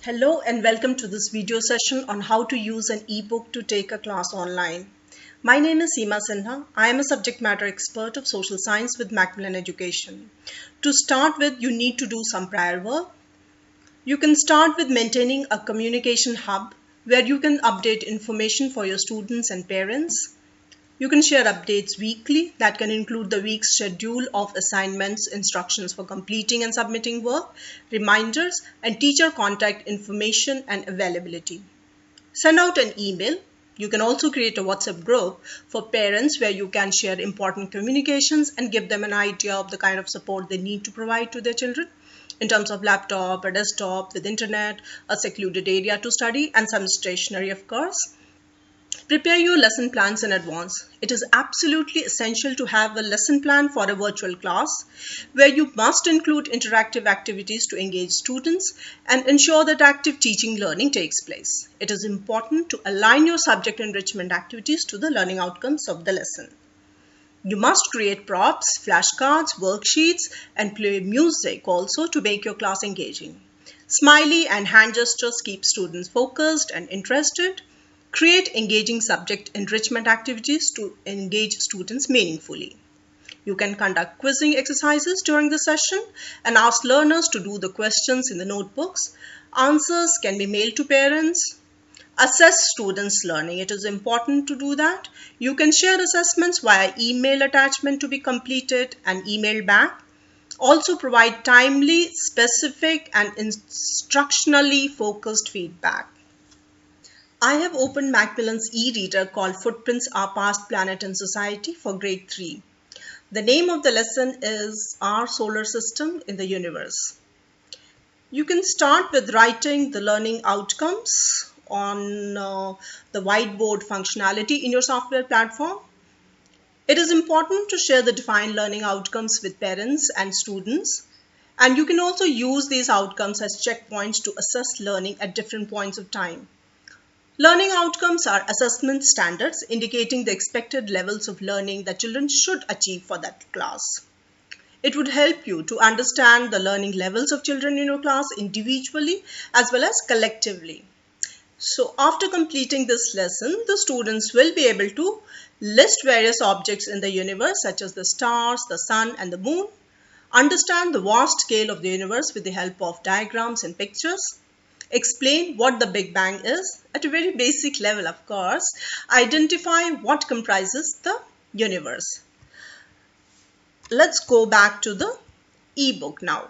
Hello and welcome to this video session on how to use an ebook to take a class online. My name is Seema Sinha. I am a subject matter expert of social science with Macmillan Education. To start with, you need to do some prior work. You can start with maintaining a communication hub where you can update information for your students and parents. You can share updates weekly that can include the week's schedule of assignments, instructions for completing and submitting work, reminders, and teacher contact information and availability. Send out an email. You can also create a WhatsApp group for parents where you can share important communications and give them an idea of the kind of support they need to provide to their children in terms of laptop or desktop with internet, a secluded area to study, and some stationery, of course. Prepare your lesson plans in advance. It is absolutely essential to have a lesson plan for a virtual class where you must include interactive activities to engage students and ensure that active teaching learning takes place. It is important to align your subject enrichment activities to the learning outcomes of the lesson. You must create props, flashcards, worksheets, and play music also to make your class engaging. Smiley and hand gestures keep students focused and interested. Create engaging subject enrichment activities to engage students meaningfully. You can conduct quizzing exercises during the session and ask learners to do the questions in the notebooks. Answers can be mailed to parents. Assess students' learning. It is important to do that. You can share assessments via email attachment to be completed and emailed back. Also provide timely, specific, and instructionally focused feedback. I have opened Macmillan's e-reader called Footprints Our Past, Planet and Society for Grade 3. The name of the lesson is Our Solar System in the Universe. You can start with writing the learning outcomes on the whiteboard functionality in your software platform. It is important to share the defined learning outcomes with parents and students. And you can also use these outcomes as checkpoints to assess learning at different points of time. Learning outcomes are assessment standards indicating the expected levels of learning that children should achieve for that class. It would help you to understand the learning levels of children in your class individually as well as collectively. So after completing this lesson, the students will be able to list various objects in the universe such as the stars, the sun, and the moon, understand the vast scale of the universe with the help of diagrams and pictures, explain what the Big Bang is at a very basic level, of course, identify what comprises the universe. Let's go back to the ebook now.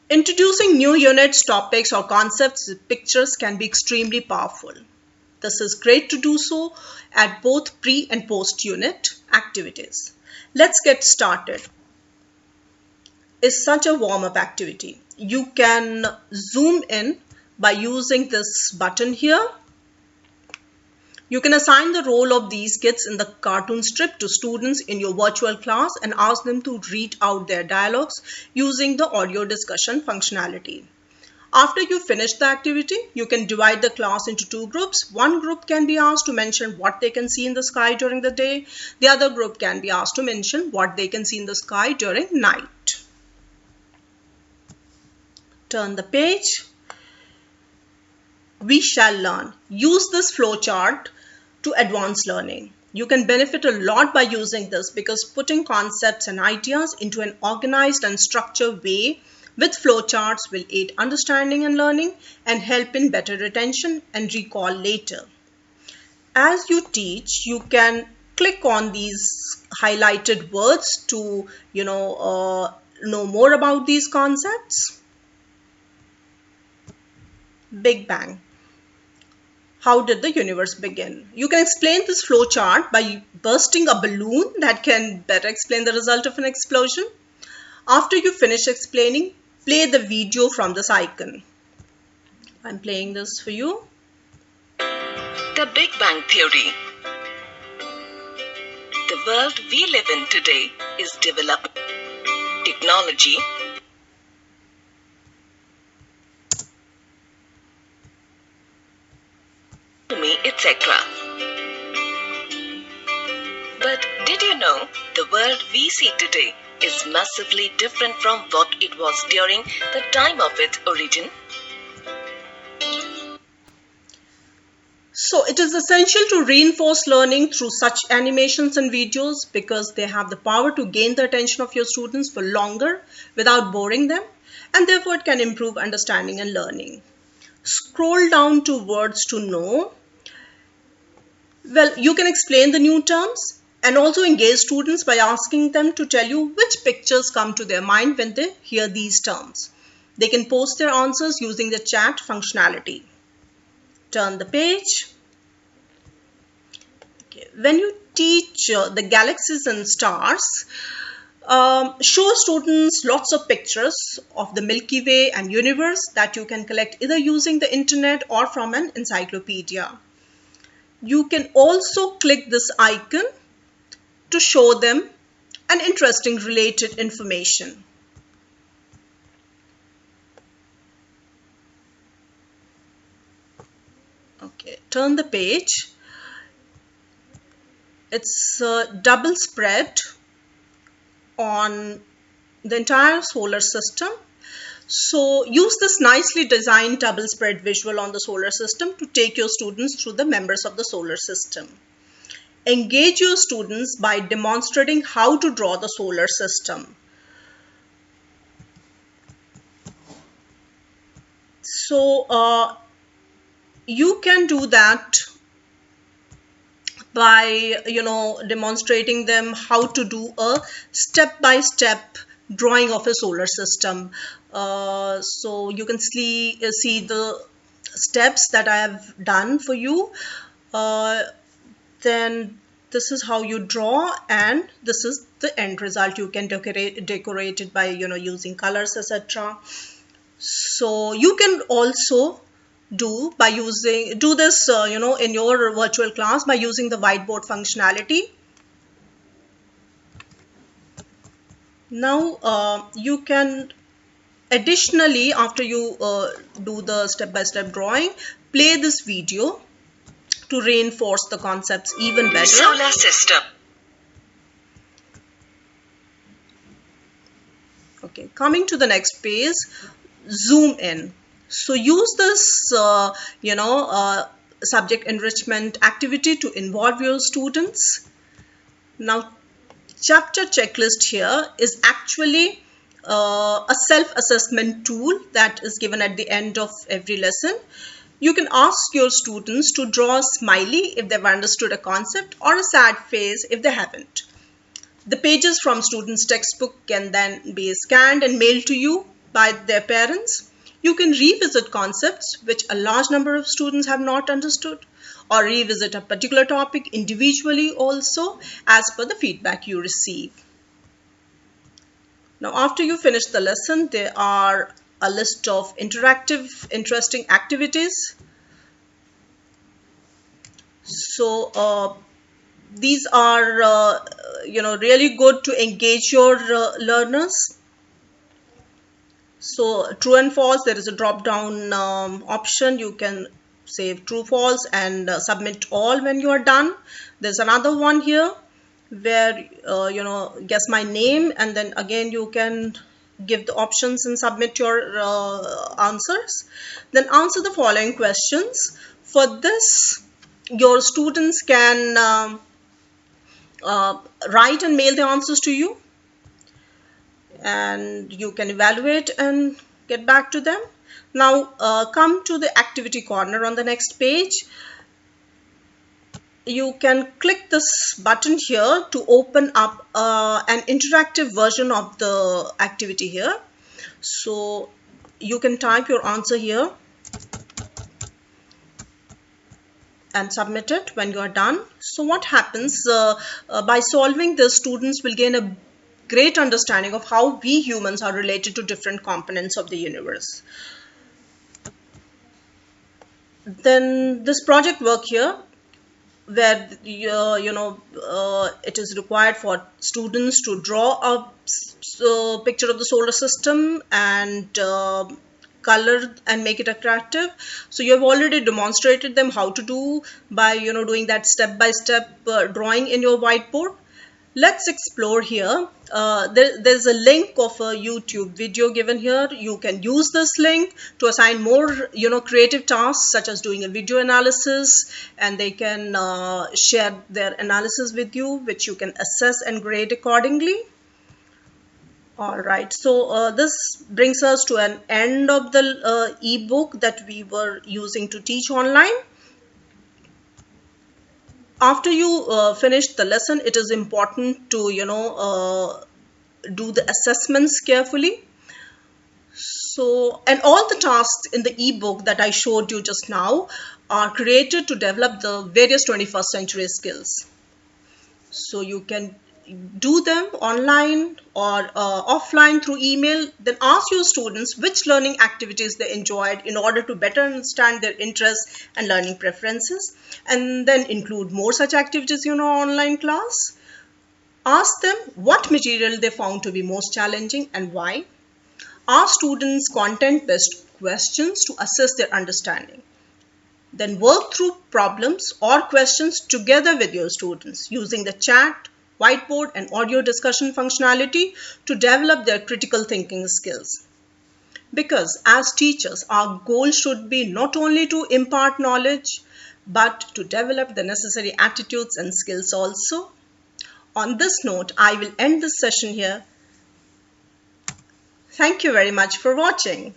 Introducing new units, topics, or concepts with pictures can be extremely powerful. This is great to do so at both pre and post unit activities. Let's get started. Is such a warm-up activity. You can zoom in by using this button here. You can assign the role of these kids in the cartoon strip to students in your virtual class and ask them to read out their dialogues using the audio discussion functionality. After you finish the activity, you can divide the class into two groups. One group can be asked to mention what they can see in the sky during the day. The other group can be asked to mention what they can see in the sky during night. Turn the page. We shall learn. Use this flowchart to advance learning. You can benefit a lot by using this because putting concepts and ideas into an organized and structured way with flowcharts will aid understanding and learning and help in better retention and recall later. As you teach, you can click on these highlighted words to know more about these concepts. Big Bang. How did the universe begin? You can explain this flowchart by bursting a balloon that can better explain the result of an explosion. After you finish explaining, play the video from this icon. I'm playing this for you. The Big Bang Theory. The world we live in today is developed technology, etc. But did you know the world we see today is massively different from what it was during the time of its origin? So it is essential to reinforce learning through such animations and videos because they have the power to gain the attention of your students for longer without boring them, and therefore it can improve understanding and learning. Scroll down to words to know. Well, you can explain the new terms and also engage students by asking them to tell you which pictures come to their mind when they hear these terms. They can post their answers using the chat functionality. Turn the page. Okay. When you teach the galaxies and stars, show students lots of pictures of the Milky Way and universe that you can collect either using the internet or from an encyclopedia. You can also click this icon to show them an interesting related information. Okay, turn the page. It's a double spread on the entire solar system. So use this nicely designed double spread visual on the solar system to take your students through the members of the solar system. Engage your students by demonstrating how to draw the solar system. So you can do that by demonstrating them how to do a step-by-step drawing of a solar system. So you can see the steps that I have done for you. Then this is how you draw, and this is the end result. You can decorate it by using colors, etc. So you can also do this in your virtual class by using the whiteboard functionality. Now you can additionally, after you do the step-by-step drawing, play this video to reinforce the concepts even better. Solar system. Okay, coming to the next page, zoom in. So use this subject enrichment activity to involve your students. Now, chapter checklist here is actually a self-assessment tool that is given at the end of every lesson. You can ask your students to draw a smiley if they've understood a concept, or a sad face if they haven't. The pages from students' textbook can then be scanned and mailed to you by their parents. You can revisit concepts which a large number of students have not understood, or revisit a particular topic individually also as per the feedback you receive. Now, after you finish the lesson, there are a list of interactive, interesting activities. So these are really good to engage your learners. So true and false, there is a drop down option. You can save true false and submit all when you are done. There's another one here where guess my name, and then again you can give the options and submit your answers. Then answer the following questions. For this, your students can write and mail the answers to you, and you can evaluate and get back to them. Now come to the activity corner on the next page. You can click this button here to open up an interactive version of the activity here. So you can type your answer here and submit it when you are done. So what happens by solving this, students will gain a great understanding of how we humans are related to different components of the universe. Then this project work here, where it is required for students to draw a picture of the solar system and color and make it attractive. So you have already demonstrated them how to do by doing that step-by-step drawing in your whiteboard. Let's explore here there's a link of a YouTube video given here. You can use this link to assign more, creative tasks such as doing a video analysis, and they can share their analysis with you, which you can assess and grade accordingly. All right, so this brings us to an end of the ebook that we were using to teach online. After you finish the lesson, it is important to, do the assessments carefully. So, and all the tasks in the ebook that I showed you just now are created to develop the various 21st century skills. So you can do them online or offline through email. Then ask your students which learning activities they enjoyed in order to better understand their interests and learning preferences, and then include more such activities in your online class. Ask them what material they found to be most challenging and why. Ask students content-based questions to assess their understanding. Then work through problems or questions together with your students using the chat, whiteboard, and audio discussion functionality to develop their critical thinking skills. Because as teachers, our goal should be not only to impart knowledge, but to develop the necessary attitudes and skills also. On this note, I will end this session here. Thank you very much for watching.